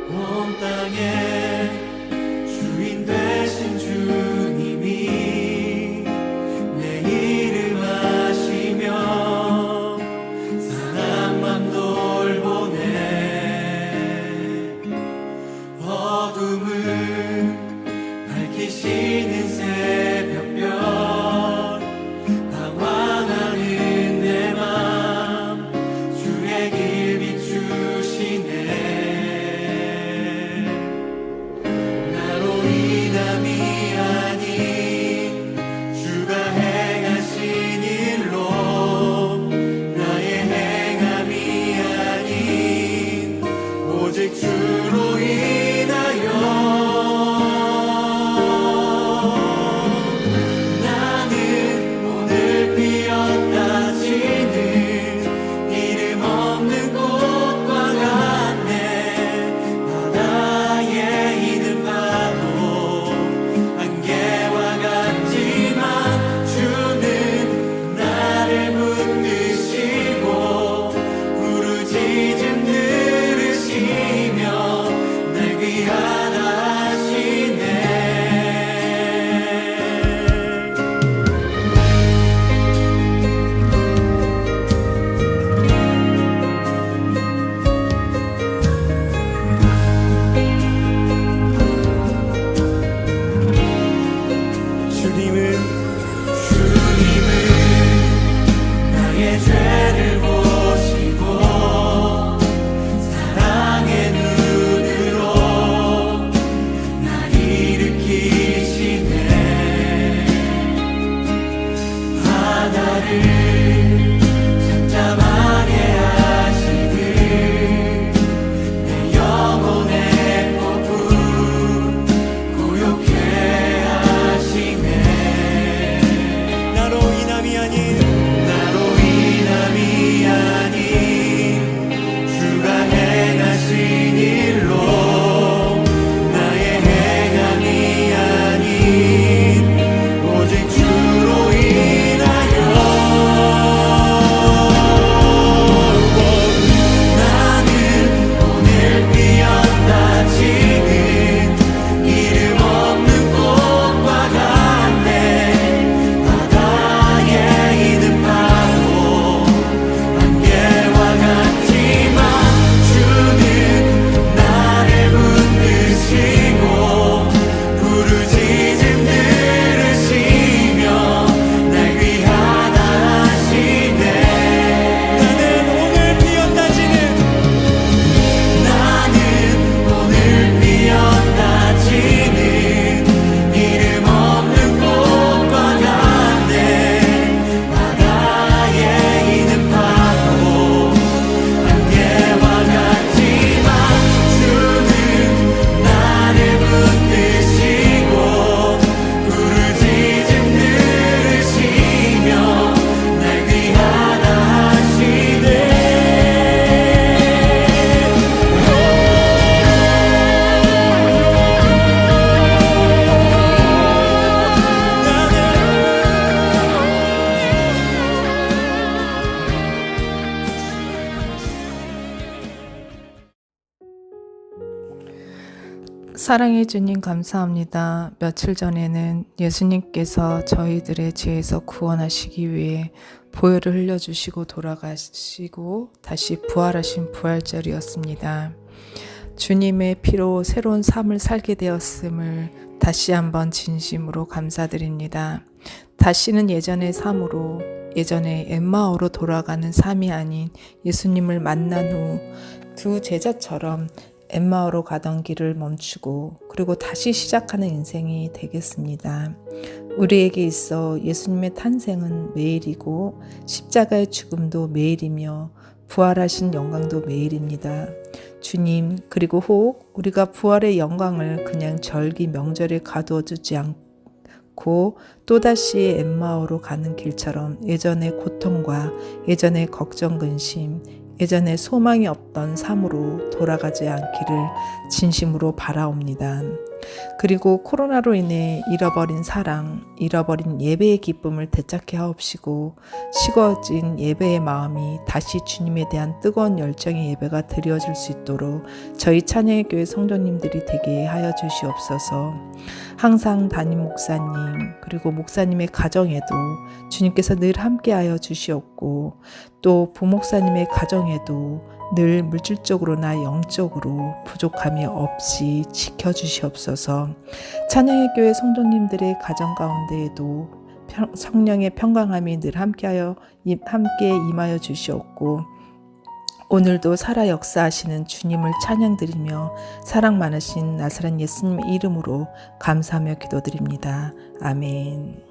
온 땅의 주인 되신 주님이 내 이름 아시며 사랑만 돌보네. 어둠을 밝히시는 새벽별 방황하는 내 맘 주의 길 비추시네. 인함이 아닌 주가 행하신 일로 나의 행함이 아닌 오직 주로 인하여 나는 오늘 피었다 지는 이름 없는 꽃과 같네. 바다에 있는 파도 안개와 같지만 주는 나를 붙드시고 부르짖음 들으시며 날 귀하다 하시네. 주님은 나의 죄를 보시고 사랑의 눈으로 날 일으키시네. 바다를 잠잠하게 하시듯 내 영혼의 폭풍 고요케 하시네. 나로 인함이 아닌 주가 행하신 일로 나의 행함이 아닌 오직 주로 인하여 나는 오늘 피었다 지는 이름 없는 꽃과 같네. 바다에 있는 파도 안개와 같지만 주는 나를 붙드시고 부르짖음 들으시며 날 귀하다 하시네. 나는 오늘 피었다 지는 이름 없는 꽃과 같네. 바다에 있는 파도 안개와 같지만 주는 나를 붙드시고 부르짖음 들으시며 날 귀하다 하시네. 사랑해 주님 감사합니다. 며칠 전에는 예수님께서 저희들의 죄에서 구원하시기 위해 보혈을 흘려주시고 돌아가시고 다시 부활하신 부활절이었습니다. 주님의 피로 새로운 삶을 살게 되었음을 다시 한번 진심으로 감사드립니다. 다시는 예전의 삶으로 예전의 엠마오로 돌아가는 삶이 아닌 예수님을 만난 후 두 제자처럼 엠마오로 가던 길을 멈추고 그리고 다시 시작하는 인생이 되겠습니다. 우리에게 있어 예수님의 탄생은 매일이고 십자가의 죽음도 매일이며 부활하신 영광도 매일입니다. 주님, 그리고 혹 우리가 부활의 영광을 그냥 절기 명절에 가두어 두지 않고 또다시 엠마오로 가는 길처럼 예전의 고통과 예전의 걱정 근심, 예전에 소망이 없던 삶으로 돌아가지 않기를 진심으로 바라옵니다. 그리고 코로나로 인해 잃어버린 사랑, 잃어버린 예배의 기쁨을 되찾게 하옵시고 식어진 예배의 마음이 다시 주님에 대한 뜨거운 열정의 예배가 드려질 수 있도록 저희 찬양의 교회 성도님들이 되게 하여 주시옵소서. 항상 담임 목사님 그리고 목사님의 가정에도 주님께서 늘 함께하여 주시옵고 또 부목사님의 가정에도 늘 물질적으로나 영적으로 부족함이 없이 지켜주시옵소서. 찬양의 교회 성도님들의 가정 가운데에도 성령의 평강함이 늘 함께 임하여 주시옵고 오늘도 살아 역사하시는 주님을 찬양드리며 사랑 많으신 나사렛 예수님의 이름으로 감사하며 기도드립니다. 아멘.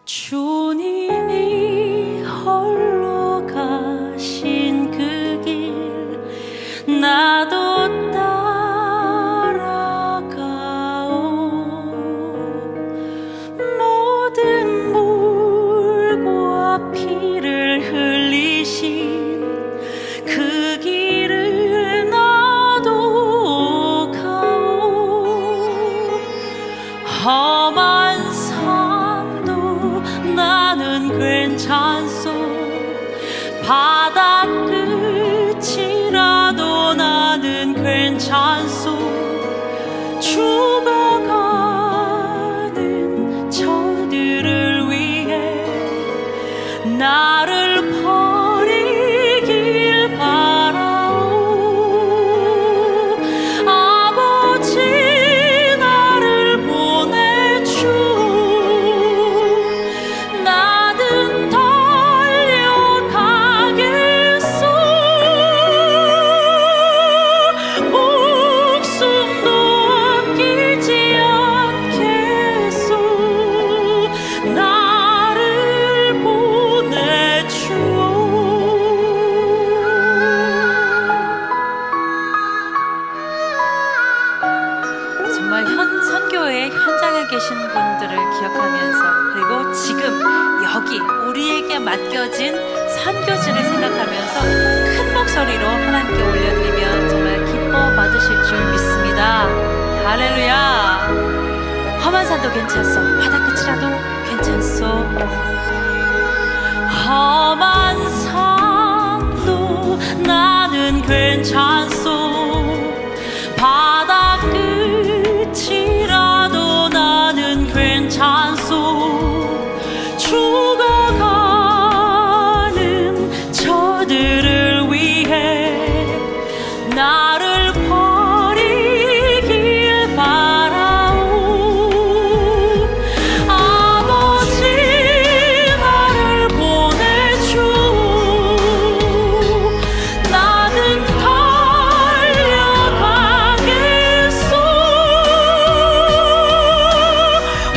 주님이 홀로 가신 그 길 나도 따라가오. 모든 물과 피를 흘리신 그 길을 나도 가오. 험한 산도 나는 괜찮소. 바다 끝이라도 나는 괜찮소. 죽어가는 저들을 위해 나를 버리길 바라오. 아버지 나를 보내주오. 나는 달려가겠소. 목숨도 아끼지 않겠소. 나를 보내주오. 정말 선교회 현장에 계신 분들을 기억하면서 그리고 지금 여기 우리에게 맡겨진 선교지를 생각하면서 큰 목소리로 하나님께 올려드리면 정말 기쁨 기뻐 받으실 줄 믿습니다. 할렐루야. 험한 산도 괜찮소. 바다 끝이라도 괜찮소. 험한 산도 나는 괜찮소. 바다 끝이라도 나는 괜찮소. 죽어가는 저들을 위해 나를 버리길 바라오. 아버지 나를 보내주오. 나는 달려가겠소.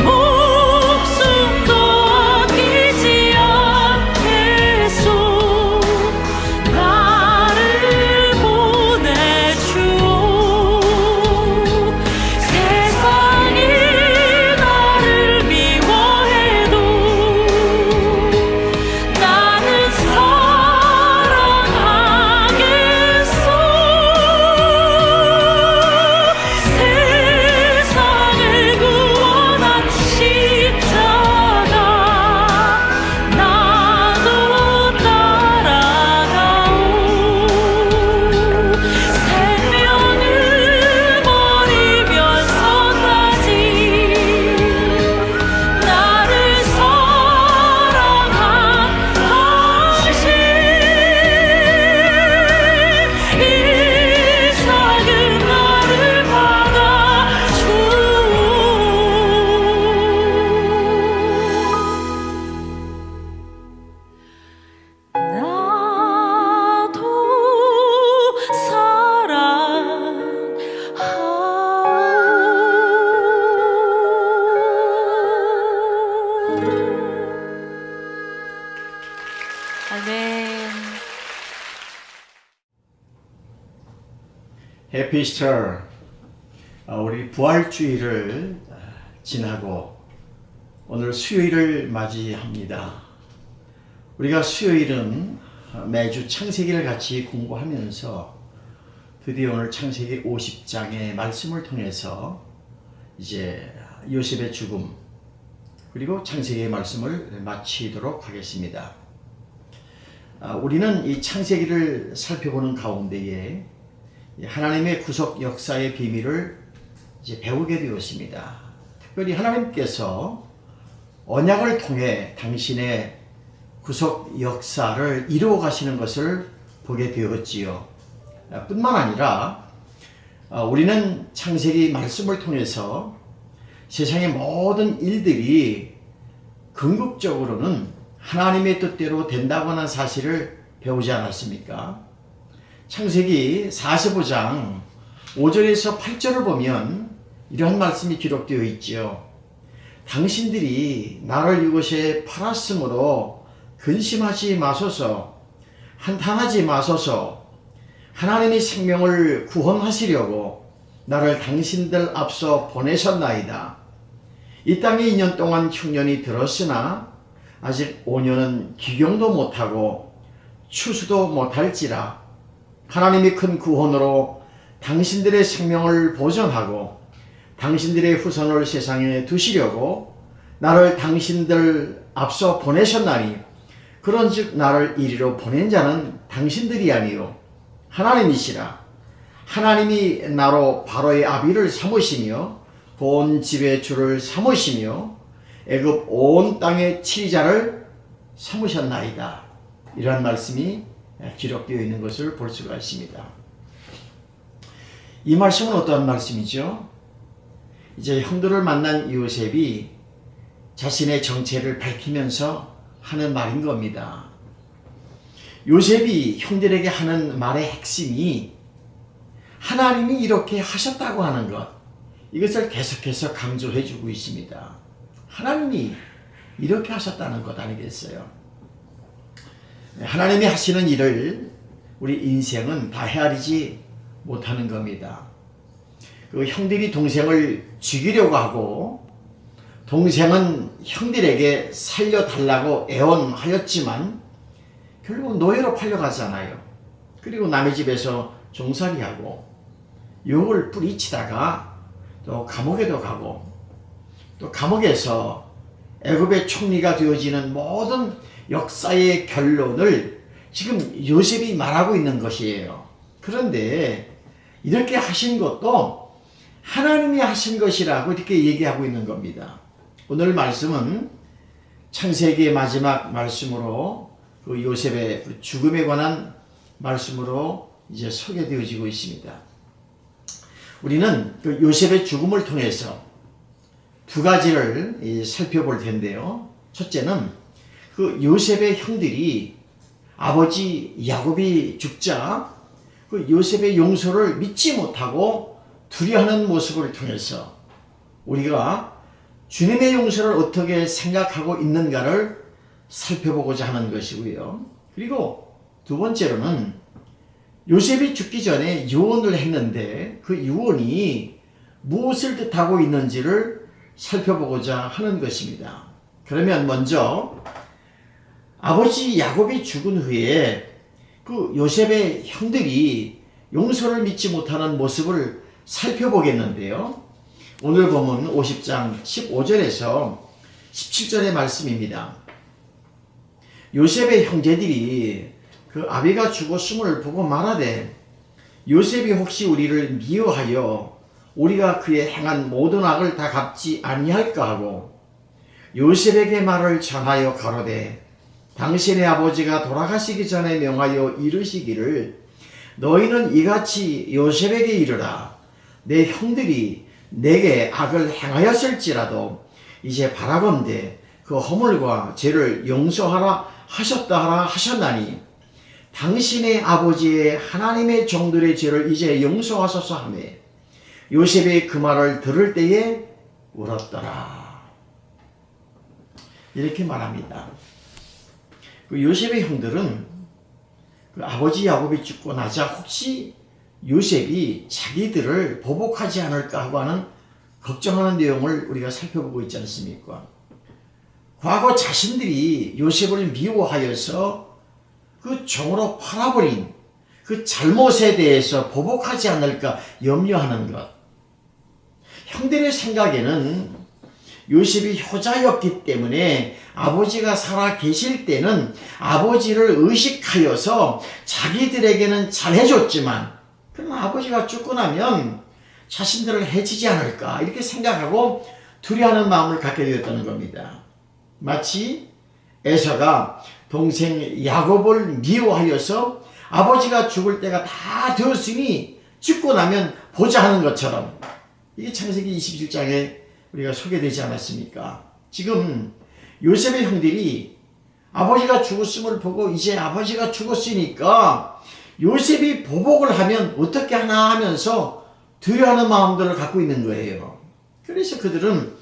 목숨도 아끼지 않겠소. 나를 보내주오. 세상이 나를 미워해도 나는 사랑하겠소. 세상을 구원한 십자가 나도 따라가오. 생명을 버리면서까지 나를 사랑한 당신. 이 작은 나를 받아주오. 나도 사랑하오. 아멘. 해피 스터. 우리 부활주일을 지나고 오늘 수요일을 맞이합니다. 우리가 수요일은 매주 창세기를 같이 공부하면서 드디어 오늘 창세기 50장의 말씀을 통해서 이제 요셉의 죽음 그리고 창세기의 말씀을 마치도록 하겠습니다. 우리는 이 창세기를 살펴보는 가운데에 하나님의 구속 역사의 비밀을 이제 배우게 되었습니다. 특별히 하나님께서 언약을 통해 당신의 구속 역사를 이루어 가시는 것을 보게 되었지요. 뿐만 아니라 우리는 창세기 말씀을 통해서 세상의 모든 일들이 궁극적으로는 하나님의 뜻대로 된다고 하는 사실을 배우지 않았습니까? 창세기 45장 5절에서 8절을 보면 이러한 말씀이 기록되어 있지요. 당신들이 나를 이곳에 팔았으므로 근심하지 마소서, 한탄하지 마소서. 하나님이 생명을 구원하시려고 나를 당신들 앞서 보내셨나이다. 이 땅에 2년 동안 흉년이 들었으나 아직 5년은 기경도 못하고 추수도 못할지라. 하나님이 큰 구원으로 당신들의 생명을 보존하고 당신들의 후손을 세상에 두시려고 나를 당신들 앞서 보내셨나니 그런즉 나를 이리로 보낸 자는 당신들이 아니요 하나님이시라. 하나님이 나로 바로의 아비를 삼으시며 본 집의 주를 삼으시며 애굽 온 땅의 치리자를 삼으셨나이다. 이러한 말씀이 기록되어 있는 것을 볼 수가 있습니다. 이 말씀은 어떠한 말씀이죠? 이제 형들을 만난 요셉이 자신의 정체를 밝히면서 하는 말인 겁니다. 요셉이 형들에게 하는 말의 핵심이 하나님이 이렇게 하셨다고 하는 것, 이것을 계속해서 강조해 주고 있습니다. 하나님이 이렇게 하셨다는 것 아니겠어요? 하나님이 하시는 일을 우리 인생은 다 헤아리지 못하는 겁니다. 그 형들이 동생을 죽이려고 하고 동생은 형들에게 살려달라고 애원하였지만 결국 노예로 팔려가잖아요. 그리고 남의 집에서 종살이하고 유혹을 뿌리치다가 또 감옥에도 가고 또 감옥에서 애굽의 총리가 되어지는 모든 역사의 결론을 지금 요셉이 말하고 있는 것이에요. 그런데 이렇게 하신 것도 하나님이 하신 것이라고 이렇게 얘기하고 있는 겁니다. 오늘 말씀은 창세기의 마지막 말씀으로 그 요셉의 죽음에 관한 말씀으로 이제 소개되어지고 있습니다. 우리는 그 요셉의 죽음을 통해서 두 가지를 살펴볼 텐데요. 첫째는 그 요셉의 형들이 아버지 야곱이 죽자 그 요셉의 용서를 믿지 못하고 두려워하는 모습을 통해서 우리가 주님의 용서를 어떻게 생각하고 있는가를 살펴보고자 하는 것이고요. 그리고 두 번째로는 요셉이 죽기 전에 유언을 했는데 그 유언이 무엇을 뜻하고 있는지를 살펴보고자 하는 것입니다. 그러면 먼저 아버지 야곱이 죽은 후에 그 요셉의 형들이 용서를 믿지 못하는 모습을 살펴보겠는데요. 오늘 보면 50장 15절에서 17절의 말씀입니다. 요셉의 형제들이 그 아비가 죽었음을 보고 말하되 요셉이 혹시 우리를 미워하여 우리가 그의 행한 모든 악을 다 갚지 아니할까 하고 요셉에게 말을 전하여 가로되 당신의 아버지가 돌아가시기 전에 명하여 이르시기를 너희는 이같이 요셉에게 이르라 내 형들이 내게 악을 행하였을지라도 이제 바라건대 그 허물과 죄를 용서하라 하셨다 하라 하셨나니 당신의 아버지의 하나님의 종들의 죄를 이제 용서하소서 하며 요셉이 그 말을 들을 때에 울었더라. 이렇게 말합니다. 그 요셉의 형들은 그 아버지 야곱이 죽고 나자 혹시 요셉이 자기들을 보복하지 않을까 하고 하는 걱정하는 내용을 우리가 살펴보고 있지 않습니까? 과거 자신들이 요셉을 미워하여서 그 종으로 팔아버린 그 잘못에 대해서 보복하지 않을까 염려하는 것. 형들의 생각에는 요셉이 효자였기 때문에 아버지가 살아 계실 때는 아버지를 의식하여서 자기들에게는 잘해줬지만 그러나 아버지가 죽고 나면 자신들을 해치지 않을까 이렇게 생각하고 두려워하는 마음을 갖게 되었다는 겁니다. 마치 에서가 동생 야곱을 미워하여서 아버지가 죽을 때가 다 되었으니 죽고 나면 보자 하는 것처럼 이게 창세기 27장에 우리가 소개되지 않았습니까? 지금 요셉의 형들이 아버지가 죽었음을 보고 이제 아버지가 죽었으니까 요셉이 보복을 하면 어떻게 하나 하면서 두려워하는 마음들을 갖고 있는 거예요. 그래서 그들은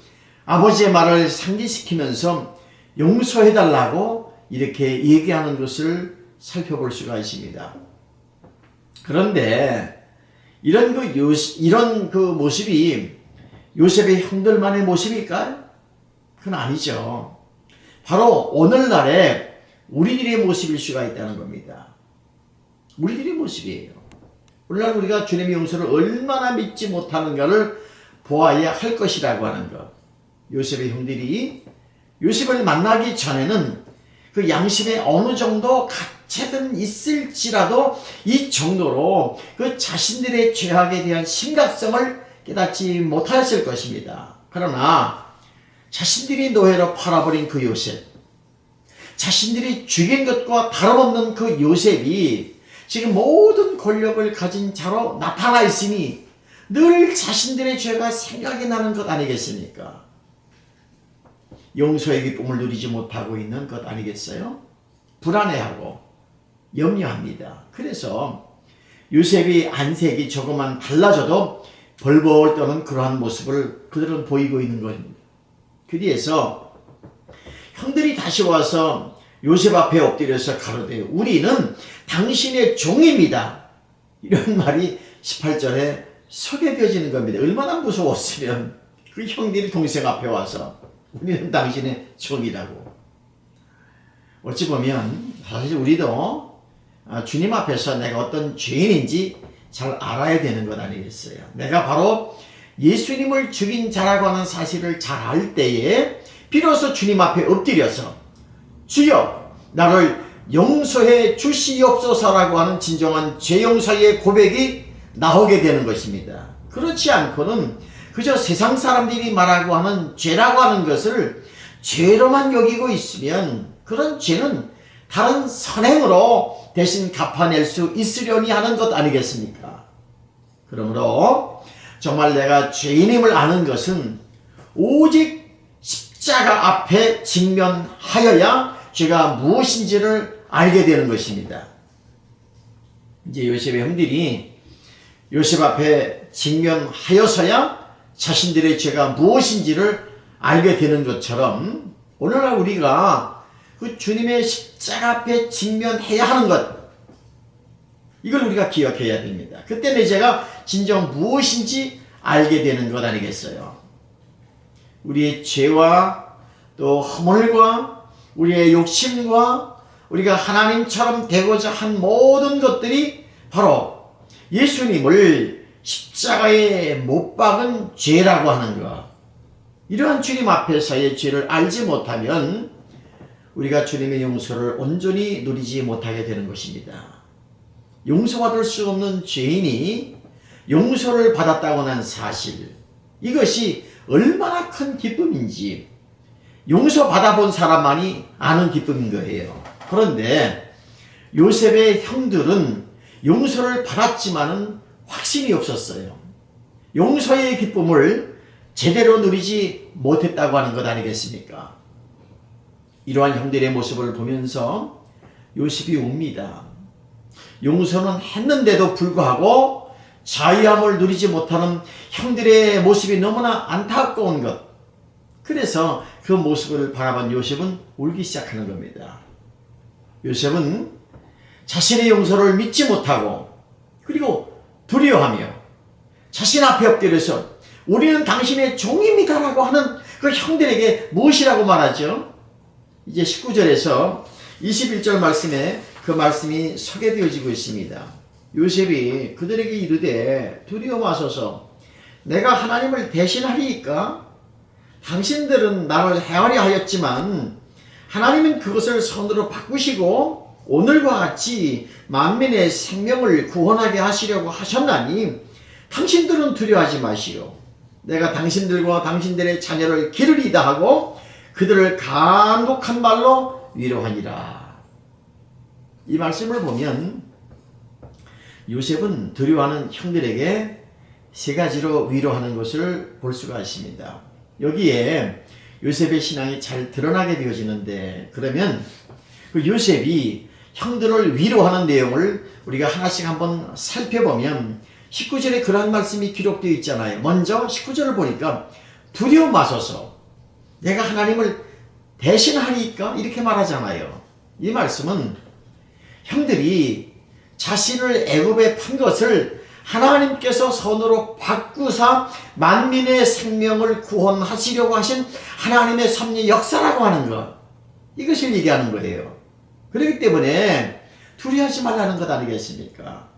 아버지의 말을 상기시키면서 용서해달라고 이렇게 얘기하는 것을 살펴볼 수가 있습니다. 그런데 이런 그 모습이 요셉의 형들만의 모습일까요? 그건 아니죠. 바로 오늘날의 우리들의 모습일 수가 있다는 겁니다. 우리들의 모습이에요. 오늘날 우리가 주님의 용서를 얼마나 믿지 못하는가를 보아야 할 것이라고 하는 것. 요셉의 형들이 요셉을 만나기 전에는 그 양심에 어느 정도 가채든 있을지라도 이 정도로 그 자신들의 죄악에 대한 심각성을 깨닫지 못하였을 것입니다. 그러나 자신들이 노예로 팔아버린 그 요셉, 자신들이 죽인 것과 다름없는 그 요셉이 지금 모든 권력을 가진 자로 나타나 있으니 늘 자신들의 죄가 생각이 나는 것 아니겠습니까? 용서의 기쁨을 누리지 못하고 있는 것 아니겠어요? 불안해하고 염려합니다. 그래서 요셉이 안색이 조금만 달라져도 벌벌 떠는 그러한 모습을 그들은 보이고 있는 것입니다. 그 뒤에서 형들이 다시 와서 요셉 앞에 엎드려서 가로되 우리는 당신의 종입니다. 이런 말이 18절에 소개되어지는 겁니다. 얼마나 무서웠으면 그 형들이 동생 앞에 와서 우리는 당신의 종이라고. 어찌 보면 사실 우리도 주님 앞에서 내가 어떤 죄인인지 잘 알아야 되는 것 아니겠어요? 내가 바로 예수님을 죽인 자라고 하는 사실을 잘 알 때에 비로소 주님 앞에 엎드려서 주여 나를 용서해 주시옵소서라고 하는 진정한 죄 용서의 고백이 나오게 되는 것입니다. 그렇지 않고는 그저 세상 사람들이 말하고 하는 죄라고 하는 것을 죄로만 여기고 있으면 그런 죄는 다른 선행으로 대신 갚아낼 수 있으려니 하는 것 아니겠습니까? 그러므로 정말 내가 죄인임을 아는 것은 오직 십자가 앞에 직면하여야 죄가 무엇인지를 알게 되는 것입니다. 이제 요셉의 형들이 요셉 앞에 직면하여서야 자신들의 죄가 무엇인지를 알게 되는 것처럼 오늘날 우리가 그 주님의 십자가 앞에 직면해야 하는 것, 이걸 우리가 기억해야 됩니다. 그때 내 죄가 진정 무엇인지 알게 되는 것 아니겠어요? 우리의 죄와 또 허물과 우리의 욕심과 우리가 하나님처럼 되고자 한 모든 것들이 바로 예수님을 십자가에 못 박은 죄라고 하는 것. 이러한 주님 앞에서의 죄를 알지 못하면 우리가 주님의 용서를 온전히 누리지 못하게 되는 것입니다. 용서받을 수 없는 죄인이 용서를 받았다고 하는 사실, 이것이 얼마나 큰 기쁨인지 용서받아본 사람만이 아는 기쁨인 거예요. 그런데 요셉의 형들은 용서를 받았지만은 확신이 없었어요. 용서의 기쁨을 제대로 누리지 못했다고 하는 것 아니겠습니까? 이러한 형들의 모습을 보면서 요셉이 웁니다. 용서는 했는데도 불구하고 자유함을 누리지 못하는 형들의 모습이 너무나 안타까운 것. 그래서 그 모습을 바라본 요셉은 울기 시작하는 겁니다. 요셉은 자신의 용서를 믿지 못하고 그리고 두려워하며 자신 앞에 엎드려서 우리는 당신의 종입니다라고 하는 그 형들에게 무엇이라고 말하죠? 이제 19절에서 21절 말씀에 그 말씀이 소개되어지고 있습니다. 요셉이 그들에게 이르되 두려워 마소서 내가 하나님을 대신하리이까? 당신들은 나를 해하려 하였지만 하나님은 그것을 선으로 바꾸시고 오늘과 같이 만민의 생명을 구원하게 하시려고 하셨나니 당신들은 두려워하지 마시오. 내가 당신들과 당신들의 자녀를 기르리이다 하고 그들을 간곡한 말로 위로하니라. 이 말씀을 보면 요셉은 두려워하는 형들에게 세 가지로 위로하는 것을 볼 수가 있습니다. 여기에 요셉의 신앙이 잘 드러나게 되어지는데, 그러면 그 요셉이 형들을 위로하는 내용을 우리가 하나씩 한번 살펴보면 19절에 그러한 말씀이 기록되어 있잖아요. 먼저 19절을 보니까 두려워 마소서 내가 하나님을 대신하리이까? 이렇게 말하잖아요. 이 말씀은 형들이 자신을 애굽에 판 것을 하나님께서 선으로 바꾸사 만민의 생명을 구원하시려고 하신 하나님의 섭리 역사라고 하는 것, 이것을 얘기하는 거예요. 그렇기 때문에 두려워하지 말라는 것 아니겠습니까?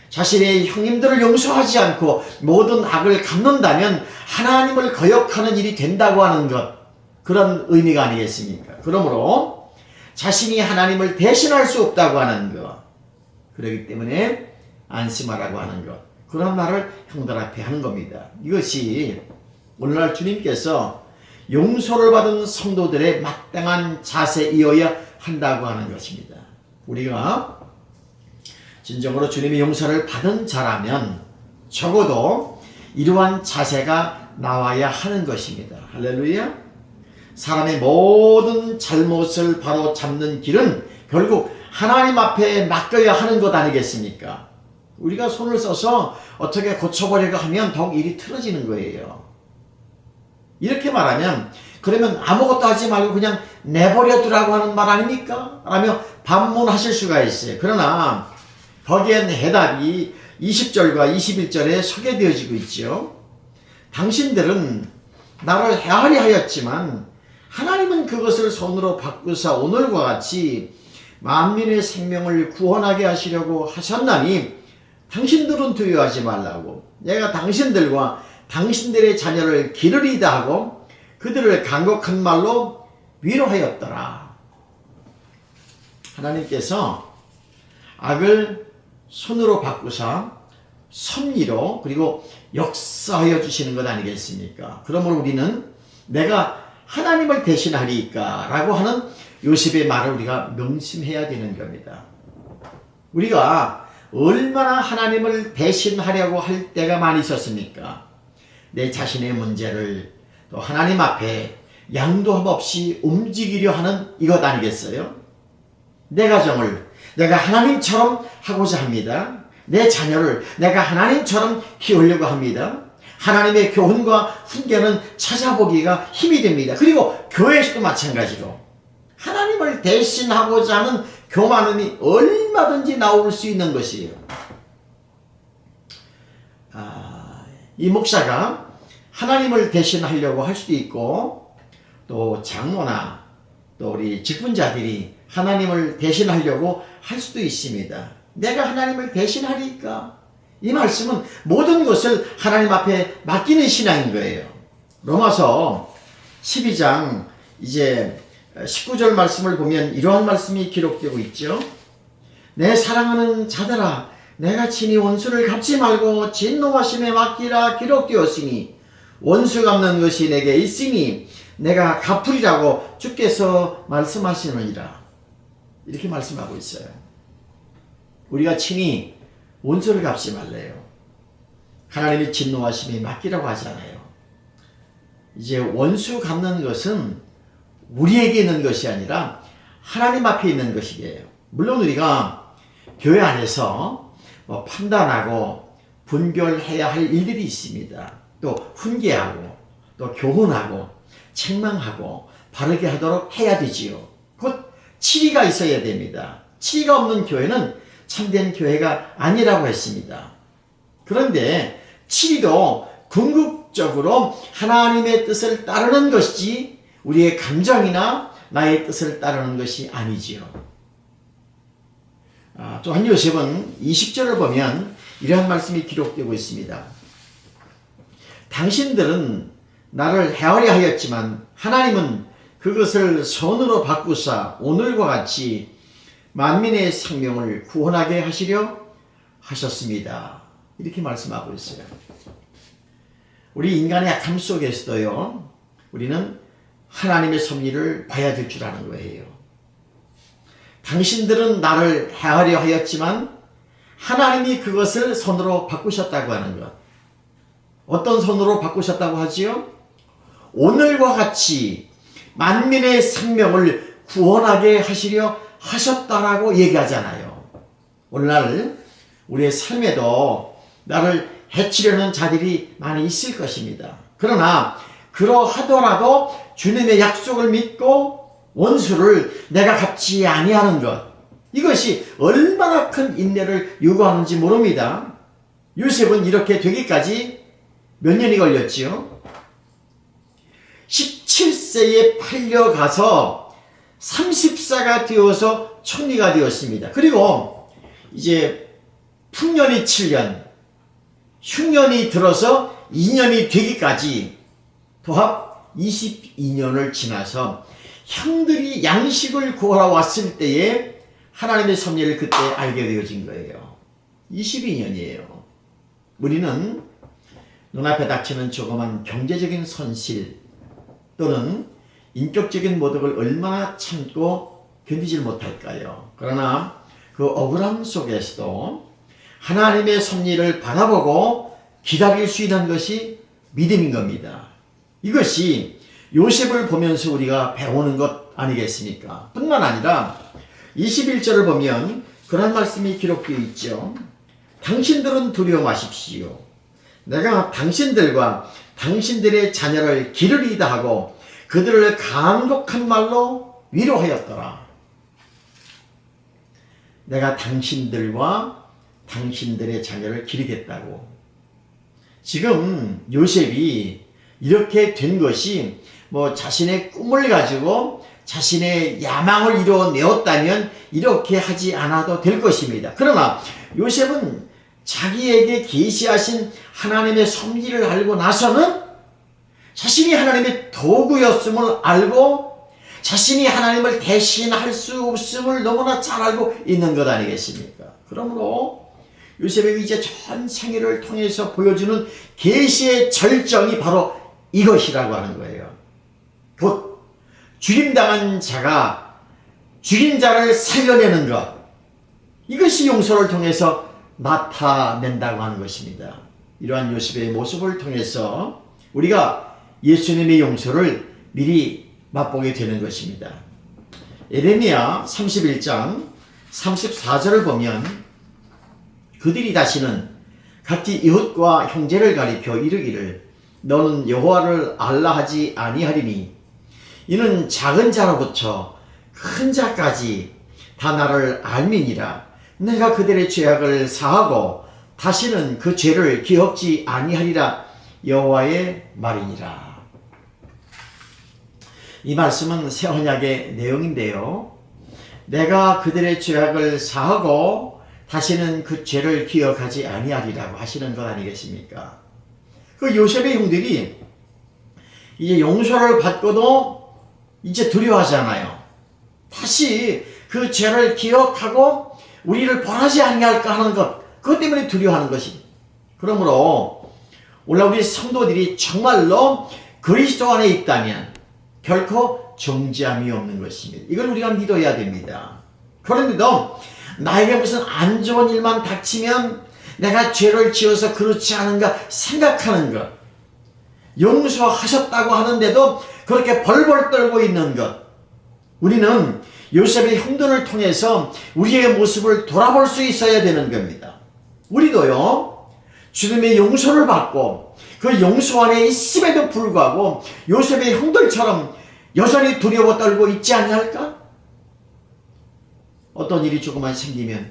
자신의 형님들을 용서하지 않고 모든 악을 갚는다면 하나님을 거역하는 일이 된다고 하는 것, 그런 의미가 아니겠습니까? 그러므로 자신이 하나님을 대신할 수 없다고 하는 것, 그렇기 때문에 안심하라고 하는 것, 그런 말을 형들 앞에 하는 겁니다. 이것이 오늘날 주님께서 용서를 받은 성도들의 마땅한 자세이어야 한다고 하는 것입니다. 우리가 진정으로 주님의 용서를 받은 자라면 적어도 이러한 자세가 나와야 하는 것입니다. 할렐루야. 사람의 모든 잘못을 바로 잡는 길은 결국 하나님 앞에 맡겨야 하는 것 아니겠습니까? 우리가 손을 써서 어떻게 고쳐보려고 하면 더욱 일이 틀어지는 거예요. 이렇게 말하면 그러면 아무것도 하지 말고 그냥 내버려 두라고 하는 말 아닙니까? 라며 반문하실 수가 있어요. 그러나 거기엔 해답이 20절과 21절에 소개되어지고 있죠. 당신들은 나를 해하려 하였지만 하나님은 그것을 손으로 바꾸사 오늘과 같이 만민의 생명을 구원하게 하시려고 하셨나니 당신들은 두려워하지 말라고. 내가 당신들과 당신들의 자녀를 기르리다 하고 그들을 간곡한 말로 위로하였더라. 하나님께서 악을 손으로 바꾸사 섭리로 그리고 역사하여 주시는 것 아니겠습니까? 그러므로 우리는 내가 하나님을 대신하리까 라고 하는 요셉의 말을 우리가 명심해야 되는 겁니다. 우리가 얼마나 하나님을 대신하려고 할 때가 많이 있었습니까? 내 자신의 문제를 또 하나님 앞에 양도함 없이 움직이려 하는 이것 아니겠어요? 내 가정을 내가 하나님처럼 하고자 합니다. 내 자녀를 내가 하나님처럼 키우려고 합니다. 하나님의 교훈과 훈계는 찾아보기가 힘이 됩니다. 그리고 교회에서도 마찬가지로 하나님을 대신하고자 하는 교만음이 얼마든지 나올 수 있는 것이에요. 이 목사가 하나님을 대신하려고 할 수도 있고 또 장로나 또 우리 직분자들이 하나님을 대신하려고 할 수도 있습니다. 내가 하나님을 대신하리까? 이 말씀은 모든 것을 하나님 앞에 맡기는 신앙인 거예요. 로마서 12장 이제 19절 말씀을 보면 이러한 말씀이 기록되고 있죠. 내 사랑하는 자들아 내가 친히 원수를 갚지 말고 진노하심에 맡기라 기록되었으니 원수 갚는 것이 내게 있으니 내가 갚으리라고 주께서 말씀하시느니라. 이렇게 말씀하고 있어요. 우리가 친히 원수를 갚지 말래요. 하나님이 진노하심에 맡기라고 하잖아요. 이제 원수 갚는 것은 우리에게 있는 것이 아니라 하나님 앞에 있는 것이에요. 물론 우리가 교회 안에서 판단하고 분별해야 할 일들이 있습니다. 또 훈계하고 또 교훈하고 책망하고 바르게 하도록 해야 되지요. 곧 치리가 있어야 됩니다. 치리가 없는 교회는 참된 교회가 아니라고 했습니다. 그런데 치리도 궁극적으로 하나님의 뜻을 따르는 것이지 우리의 감정이나 나의 뜻을 따르는 것이 아니지요. 또한 요셉은 20절을 보면 이러한 말씀이 기록되고 있습니다. 당신들은 나를 헤아려 하였지만 하나님은 그것을 선으로 바꾸사 오늘과 같이 만민의 생명을 구원하게 하시려 하셨습니다. 이렇게 말씀하고 있어요. 우리 인간의 약함 속에서도요, 우리는 하나님의 섭리를 봐야 될 줄 아는 거예요. 당신들은 나를 헤아려 하였지만 하나님이 그것을 선으로 바꾸셨다고 하는 것. 어떤 선으로 바꾸셨다고 하지요? 오늘과 같이 만민의 생명을 구원하게 하시려 하셨다라고 얘기하잖아요. 오늘날 우리의 삶에도 나를 해치려는 자들이 많이 있을 것입니다. 그러나 그러하더라도 주님의 약속을 믿고 원수를 내가 갚지 아니하는 것, 이것이 얼마나 큰 인내를 요구하는지 모릅니다. 요셉은 이렇게 되기까지 몇 년이 걸렸지요? 17세에 팔려가서 30세가 되어서 총리가 되었습니다. 그리고 이제 풍년이 7년, 흉년이 들어서 2년이 되기까지 도합 22년을 지나서 형들이 양식을 구하러 왔을 때에 하나님의 섭리를 그때 알게 되어진 거예요. 22년이에요. 우리는 눈앞에 닥치는 조그만 경제적인 손실 또는 인격적인 모독을 얼마나 참고 견디질 못할까요? 그러나 그 억울함 속에서도 하나님의 섭리를 바라보고 기다릴 수 있는 것이 믿음인 겁니다. 이것이 요셉을 보면서 우리가 배우는 것 아니겠습니까? 뿐만 아니라 21절을 보면 그런 말씀이 기록되어 있죠. 당신들은 두려워 마십시오. 내가 당신들과 당신들의 자녀를 기르리다 하고 그들을 간곡한 말로 위로하였더라. 내가 당신들과 당신들의 자녀를 기르겠다고. 지금 요셉이 이렇게 된 것이 자신의 꿈을 가지고 자신의 야망을 이루어내었다면 이렇게 하지 않아도 될 것입니다. 그러나 요셉은 자기에게 계시하신 하나님의 섭리를 알고 나서는 자신이 하나님의 도구였음을 알고 자신이 하나님을 대신할 수 없음을 너무나 잘 알고 있는 것 아니겠습니까? 그러므로 요셉의 이제 전 생애를 통해서 보여주는 계시의 절정이 바로 이것이라고 하는 거예요. 곧 죽임당한 자가 죽인 자를 살려내는 것, 이것이 용서를 통해서 나타낸다고 하는 것입니다. 이러한 요셉의 모습을 통해서 우리가 예수님의 용서를 미리 맛보게 되는 것입니다. 예레미야 31장 34절을 보면 그들이 다시는 각기 이웃과 형제를 가리켜 이르기를 너는 여호와를 알라 하지 아니하리니 이는 작은 자로부터 큰 자까지 다 나를 알미니라. 내가 그들의 죄악을 사하고 다시는 그 죄를 기억지 아니하리라. 여호와의 말이니라. 이 말씀은 새 언약의 내용인데요. 내가 그들의 죄악을 사하고 다시는 그 죄를 기억하지 아니하리라고 하시는 것 아니겠습니까? 그 요셉의 형들이 이제 용서를 받고도 이제 두려워하잖아요. 다시 그 죄를 기억하고 우리를 벌하지 아니할까 하는 것, 그것 때문에 두려워하는 것이. 그러므로 오늘 우리 성도들이 정말로 그리스도 안에 있다면 결코 정죄함이 없는 것입니다. 이걸 우리가 믿어야 됩니다. 그런데도 나에게 무슨 안 좋은 일만 닥치면 내가 죄를 지어서 그렇지 않은가 생각하는 것, 용서하셨다고 하는데도 그렇게 벌벌 떨고 있는 것, 우리는 요셉의 형들을 통해서 우리의 모습을 돌아볼 수 있어야 되는 겁니다. 우리도요, 주님의 용서를 받고 그 용서 안에 있음에도 불구하고 요셉의 형들처럼 여전히 두려워 떨고 있지 아니할까? 어떤 일이 조금만 생기면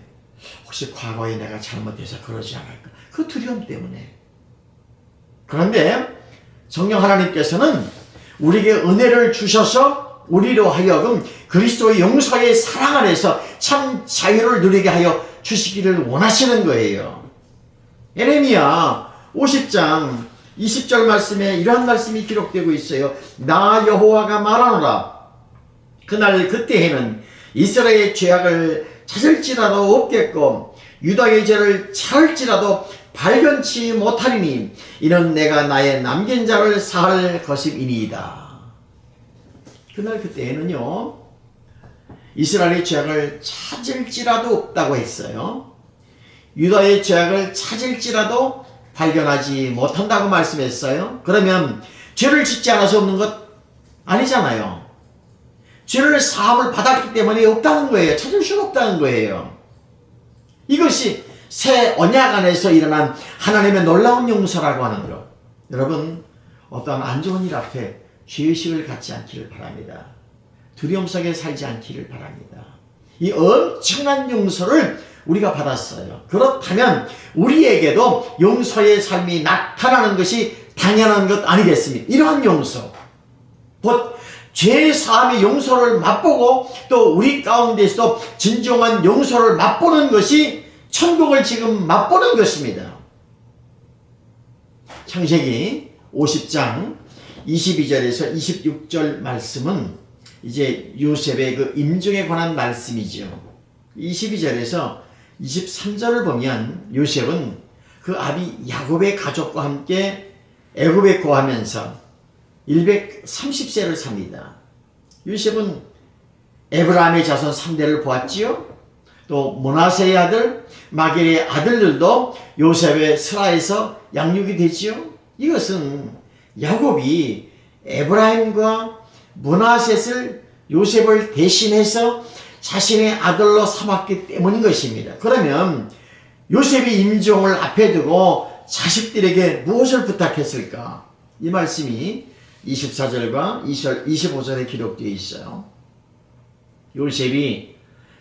혹시 과거에 내가 잘못해서 그러지 않을까? 그 두려움 때문에. 그런데 성령 하나님께서는 우리에게 은혜를 주셔서 우리로 하여금 그리스도의 용서의 사랑 안에서 참 자유를 누리게 하여 주시기를 원하시는 거예요. 예레미야 50장 20절 말씀에 이러한 말씀이 기록되고 있어요. 나 여호와가 말하노라. 그날 그때에는 이스라엘의 죄악을 찾을지라도 없겠고 유다의 죄를 찾을지라도 발견치 못하리니 이는 내가 나의 남긴 자를 사할 것임이니이다. 그날 그때에는요, 이스라엘의 죄악을 찾을지라도 없다고 했어요. 유다의 죄악을 찾을지라도 발견하지 못한다고 말씀했어요. 그러면 죄를 짓지 않아서 없는 것 아니잖아요. 죄를 사함을 받았기 때문에 없다는 거예요. 찾을 수가 없다는 거예요. 이것이 새 언약 안에서 일어난 하나님의 놀라운 용서라고 하는 것. 여러분, 어떠한 안 좋은 일 앞에 죄의식을 갖지 않기를 바랍니다. 두려움 속에 살지 않기를 바랍니다. 이 엄청난 용서를 우리가 받았어요. 그렇다면 우리에게도 용서의 삶이 나타나는 것이 당연한 것 아니겠습니까? 이러한 용서, 곧 죄사함의 용서를 맛보고 또 우리 가운데서도 진정한 용서를 맛보는 것이 천국을 지금 맛보는 것입니다. 창세기 50장 22절에서 26절 말씀은 이제 요셉의 그 임종에 관한 말씀이죠. 22절에서 23절을 보면 요셉은 그 아비 야곱의 가족과 함께 애굽에 거하면서 130세를 삽니다. 요셉은 에브라임의 자손 3대를 보았지요. 또 므낫세의 아들 마길의 아들들도 요셉의 스라에서 양육이 되지요. 이것은 야곱이 에브라임과 므낫셋을 요셉을 대신해서 자신의 아들로 삼았기 때문인 것입니다. 그러면 요셉이 임종을 앞에 두고 자식들에게 무엇을 부탁했을까? 이 말씀이 24절과 25절에 기록되어 있어요. 요셉이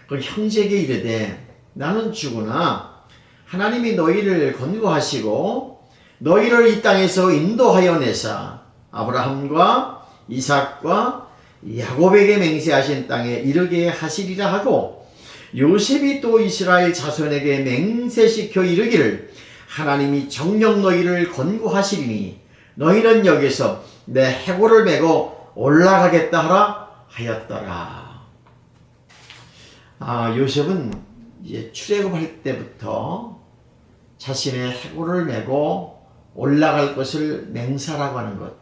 그 형제에게 이르되 나는 죽으나 하나님이 너희를 건고하시고 너희를 이 땅에서 인도하여 내사 아브라함과 이삭과 야곱에게 맹세하신 땅에 이르게 하시리라 하고 요셉이 또 이스라엘 자손에게 맹세시켜 이르기를 하나님이 정녕 너희를 권고하시리니 너희는 여기서 내 해골을 메고 올라가겠다 하라 하였더라. 요셉은 이제 출애굽할 때부터 자신의 해골을 메고 올라갈 것을 맹세하라고 하는 것.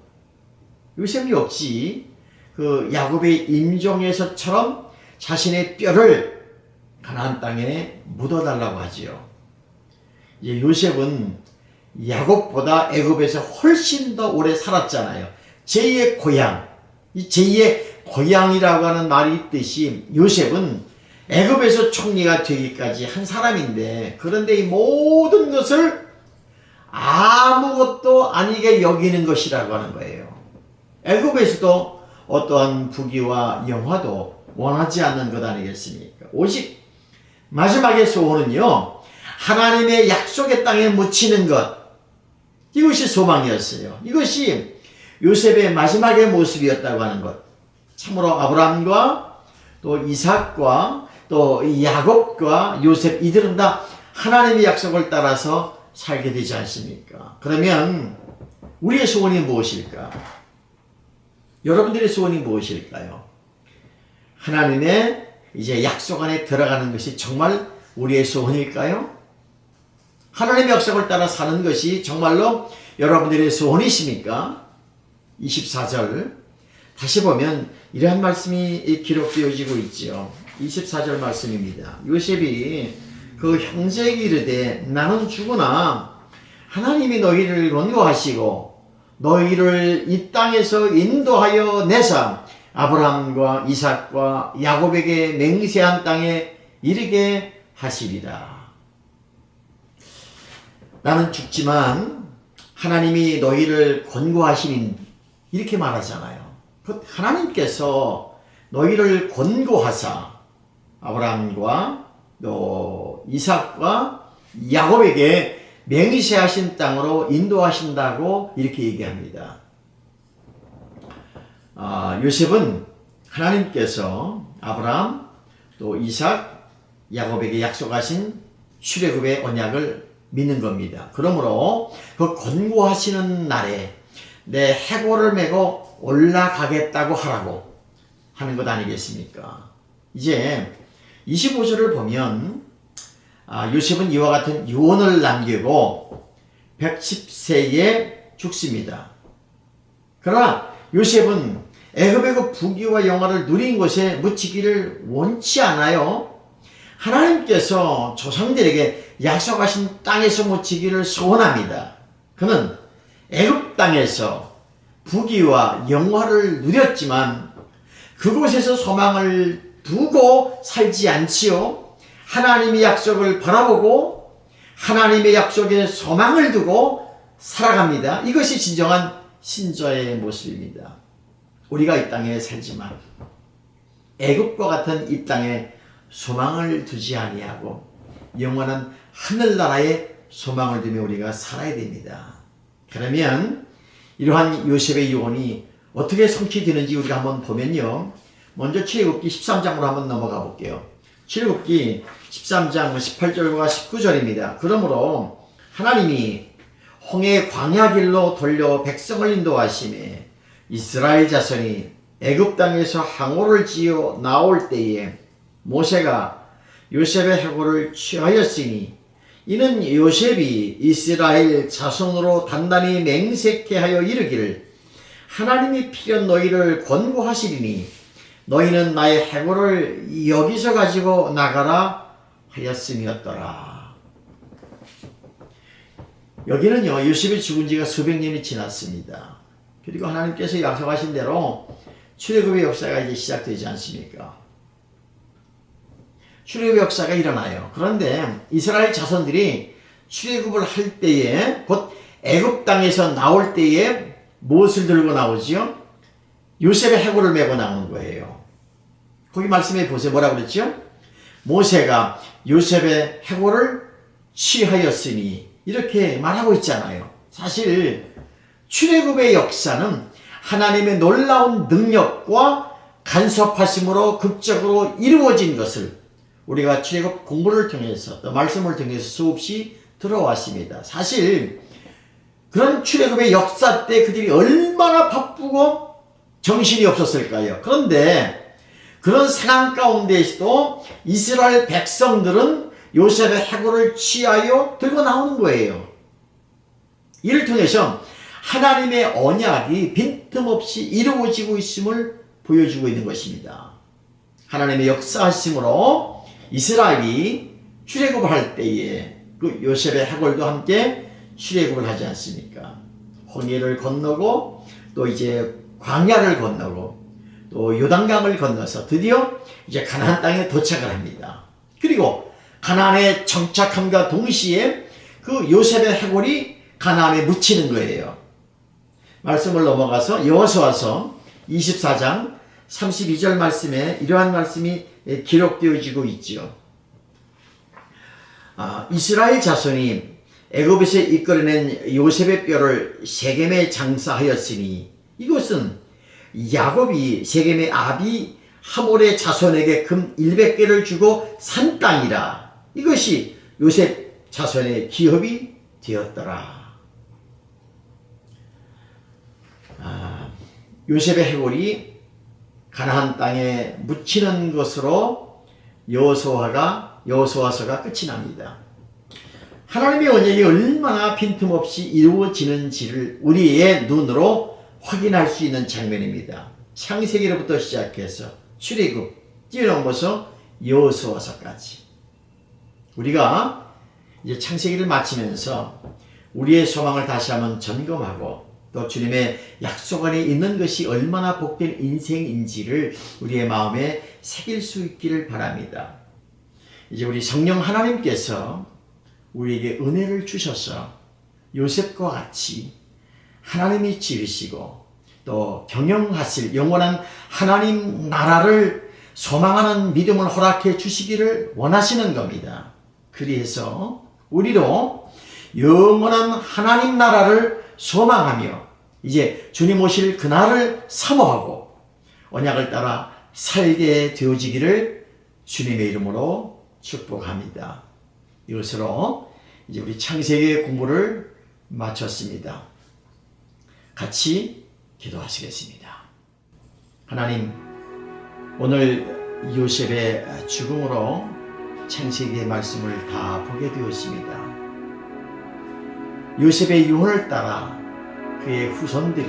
요셉 역시 그 야곱의 임종에서처럼 자신의 뼈를 가나안 땅에 묻어달라고 하지요. 이제 요셉은 야곱보다 애굽에서 훨씬 더 오래 살았잖아요. 제2의 고향, 이 제2의 고향이라고 하는 말이 있듯이 요셉은 애굽에서 총리가 되기까지 한 사람인데, 그런데 이 모든 것을 아무것도 아니게 여기는 것이라고 하는 거예요. 애굽에서도 어떠한 부귀와 영화도 원하지 않는 것 아니겠습니까? 오직 마지막의 소원은요, 하나님의 약속의 땅에 묻히는 것, 이것이 소망이었어요. 이것이 요셉의 마지막의 모습이었다고 하는 것. 참으로 아브라함과 또 이삭과 또 야곱과 요셉, 이들은 다 하나님의 약속을 따라서 살게 되지 않습니까? 그러면 우리의 소원이 무엇일까? 여러분들의 소원이 무엇일까요? 하나님의 이제 약속 안에 들어가는 것이 정말 우리의 소원일까요? 하나님의 약속을 따라 사는 것이 정말로 여러분들의 소원이십니까? 24절 다시 보면 이러한 말씀이 기록되어지고 있죠. 24절 말씀입니다. 요셉이 그 형제에게 이르되 나는 죽으나 하나님이 너희를 권고하시고 너희를 이 땅에서 인도하여 내사 아브라함과 이삭과 야곱에게 맹세한 땅에 이르게 하시리라. 나는 죽지만 하나님이 너희를 권고하시니, 이렇게 말하잖아요. 그 하나님께서 너희를 권고하사 아브라함과 또 이삭과 야곱에게 맹세하신 땅으로 인도하신다고 이렇게 얘기합니다. 요셉은 하나님께서 아브라함 또 이삭 야곱에게 약속하신 출애굽의 언약을 믿는 겁니다. 그러므로 그 권고하시는 날에 내 해골을 메고 올라가겠다고 하라고 하는 것 아니겠습니까? 이제 25절을 보면 요셉은 이와 같은 유언을 남기고 110세에 죽습니다. 그러나 요셉은 애굽의 그 부귀와 영화를 누린 곳에 묻히기를 원치 않아요. 하나님께서 조상들에게 약속하신 땅에서 묻히기를 소원합니다. 그는 애굽 땅에서 부귀와 영화를 누렸지만 그곳에서 소망을 두고 살지 않지요. 하나님의 약속을 바라보고 하나님의 약속에 소망을 두고 살아갑니다. 이것이 진정한 신자의 모습입니다. 우리가 이 땅에 살지만 애굽과 같은 이 땅에 소망을 두지 아니하고 영원한 하늘나라에 소망을 두며 우리가 살아야 됩니다. 그러면 이러한 요셉의 유언이 어떻게 성취되는지 우리가 한번 보면요. 먼저 출애굽기 13장으로 한번 넘어가 볼게요. 출애굽기 13장 18절과 19절입니다. 그러므로 하나님이 홍해 광야 길로 돌려 백성을 인도하시매 이스라엘 자손이 애굽 땅에서 항오를 지어 나올 때에 모세가 요셉의 해골을 취하였으니 이는 요셉이 이스라엘 자손으로 단단히 맹세케 하여 이르기를 하나님이 필연 너희를 권고하시리니 너희는 나의 해골을 여기서 가지고 나가라 하였음이었더라. 여기는요, 요셉이 죽은 지가 수백 년이 지났습니다. 그리고 하나님께서 약속하신 대로 출애굽의 역사가 이제 시작되지 않습니까? 출애굽의 역사가 일어나요. 그런데 이스라엘 자손들이 출애굽을 할 때에, 곧 애굽 땅에서 나올 때에 무엇을 들고 나오지요? 요셉의 해골을 메고 나오는 거예요. 거기 말씀해 보세요. 뭐라고 그랬죠? 모세가 요셉의 해골을 취하였으니 이렇게 말하고 있잖아요. 사실 출애굽의 역사는 하나님의 놀라운 능력과 간섭하심으로 극적으로 이루어진 것을 우리가 출애굽 공부를 통해서 또 말씀을 통해서 수없이 들어왔습니다. 사실 그런 출애굽의 역사 때 그들이 얼마나 바쁘고 정신이 없었을까요? 그런데 그런 상황 가운데에서도 이스라엘 백성들은 요셉의 해골을 취하여 들고 나오는 거예요. 이를 통해서 하나님의 언약이 빈틈없이 이루어지고 있음을 보여주고 있는 것입니다. 하나님의 역사하심으로 이스라엘이 출애굽을 할 때에 그 요셉의 해골도 함께 출애굽을 하지 않습니까? 홍해를 건너고 또 이제 광야를 건너고 또 요단강을 건너서 드디어 이제 가나안 땅에 도착을 합니다. 그리고 가나안에 정착함과 동시에 그 요셉의 해골이 가나안에 묻히는 거예요. 말씀을 넘어가서 여호수아서 24장 32절 말씀에 이러한 말씀이 기록되어지고 있죠. 이스라엘 자손이 애굽에서 이끌어낸 요셉의 뼈를 세겜에 장사하였으니 이것은 야곱이 세겜의 아비 하몰의 자손에게 금 100개를 주고 산 땅이라. 이것이 요셉 자손의 기업이 되었더라. 요셉의 해골이 가나안 땅에 묻히는 것으로 여호수아서가 끝이 납니다. 하나님의 언약이 얼마나 빈틈없이 이루어지는지를 우리의 눈으로 확인할 수 있는 장면입니다. 창세기로부터 시작해서 출애굽, 뛰어넘어서 여호수아서까지. 우리가 이제 창세기를 마치면서 우리의 소망을 다시 한번 점검하고 또 주님의 약속 안에 있는 것이 얼마나 복된 인생인지를 우리의 마음에 새길 수 있기를 바랍니다. 이제 우리 성령 하나님께서 우리에게 은혜를 주셔서 요셉과 같이 하나님이 지으시고 또 경영하실 영원한 하나님 나라를 소망하는 믿음을 허락해 주시기를 원하시는 겁니다. 그래서 우리도 영원한 하나님 나라를 소망하며 이제 주님 오실 그날을 사모하고 언약을 따라 살게 되어지기를 주님의 이름으로 축복합니다. 이것으로 이제 우리 창세기 공부를 마쳤습니다. 같이 기도하시겠습니다. 하나님, 오늘 요셉의 죽음으로 창세기의 말씀을 다 보게 되었습니다. 요셉의 유언을 따라 그의 후손들이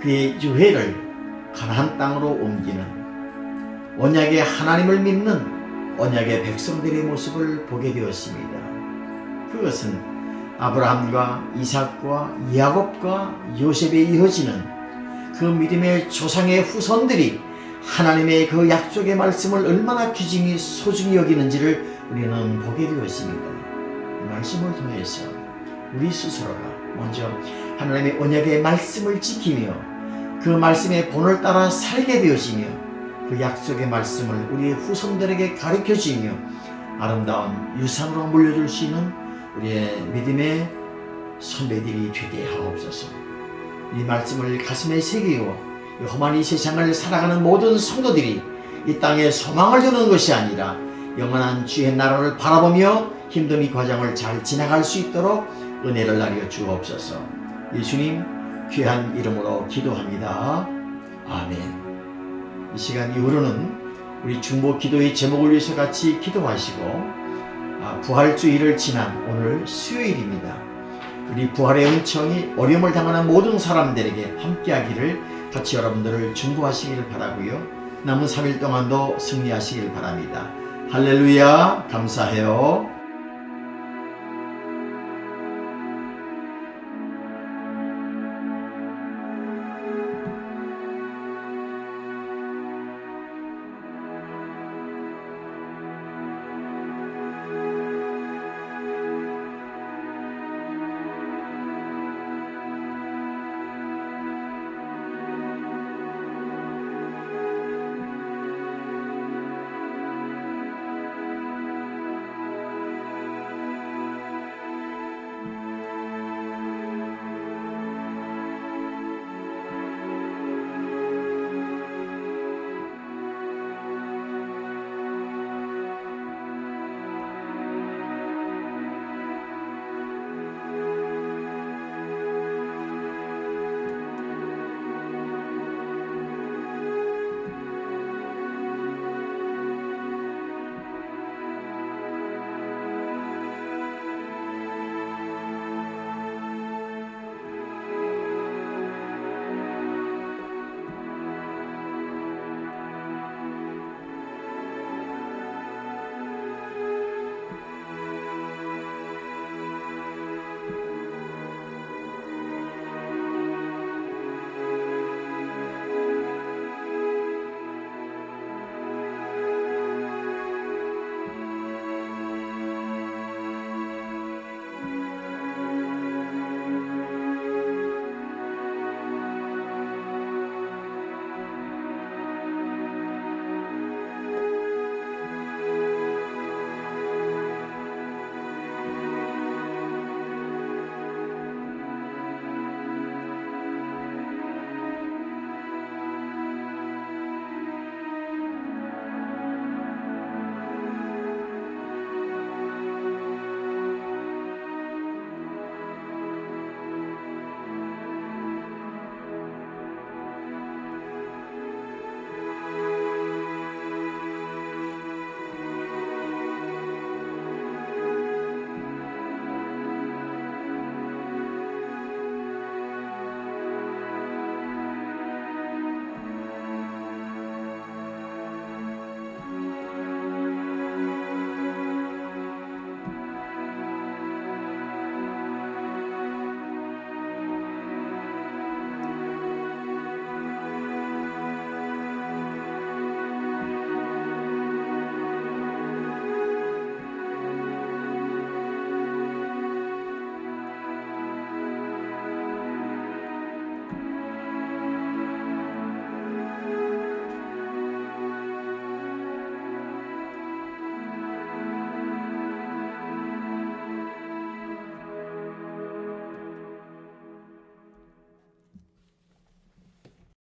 그의 유해를 가나안 땅으로 옮기는 언약의 하나님을 믿는 언약의 백성들의 모습을 보게 되었습니다. 그것은 아브라함과 이삭과 야곱과 요셉에 이어지는 그 믿음의 조상의 후손들이 하나님의 그 약속의 말씀을 얼마나 귀중히 소중히 여기는지를 우리는 보게 되었습니다. 이 말씀을 통해서 우리 스스로가 먼저 하나님의 언약의 말씀을 지키며 그 말씀의 본을 따라 살게 되어지며 그 약속의 말씀을 우리의 후손들에게 가르쳐주며 아름다운 유산으로 물려줄 수 있는 우리의 믿음의 선배들이 되게 하옵소서. 이 말씀을 가슴에 새기고 이 험한 이 세상을 살아가는 모든 성도들이 이 땅에 소망을 두는 것이 아니라 영원한 주의 나라를 바라보며 힘든 이 과정을 잘 지나갈 수 있도록 은혜를 나려 주옵소서. 예수님 귀한 이름으로 기도합니다. 아멘. 이 시간 이후로는 우리 중보 기도의 제목을 위해서 같이 기도하시고 부활주일을 지난 오늘 수요일입니다. 우리 부활의 은총이 어려움을 당하는 모든 사람들에게 함께하기를 같이 여러분들을 중보하시기를 바라고요. 남은 3일 동안도 승리하시길 바랍니다. 할렐루야. 감사해요.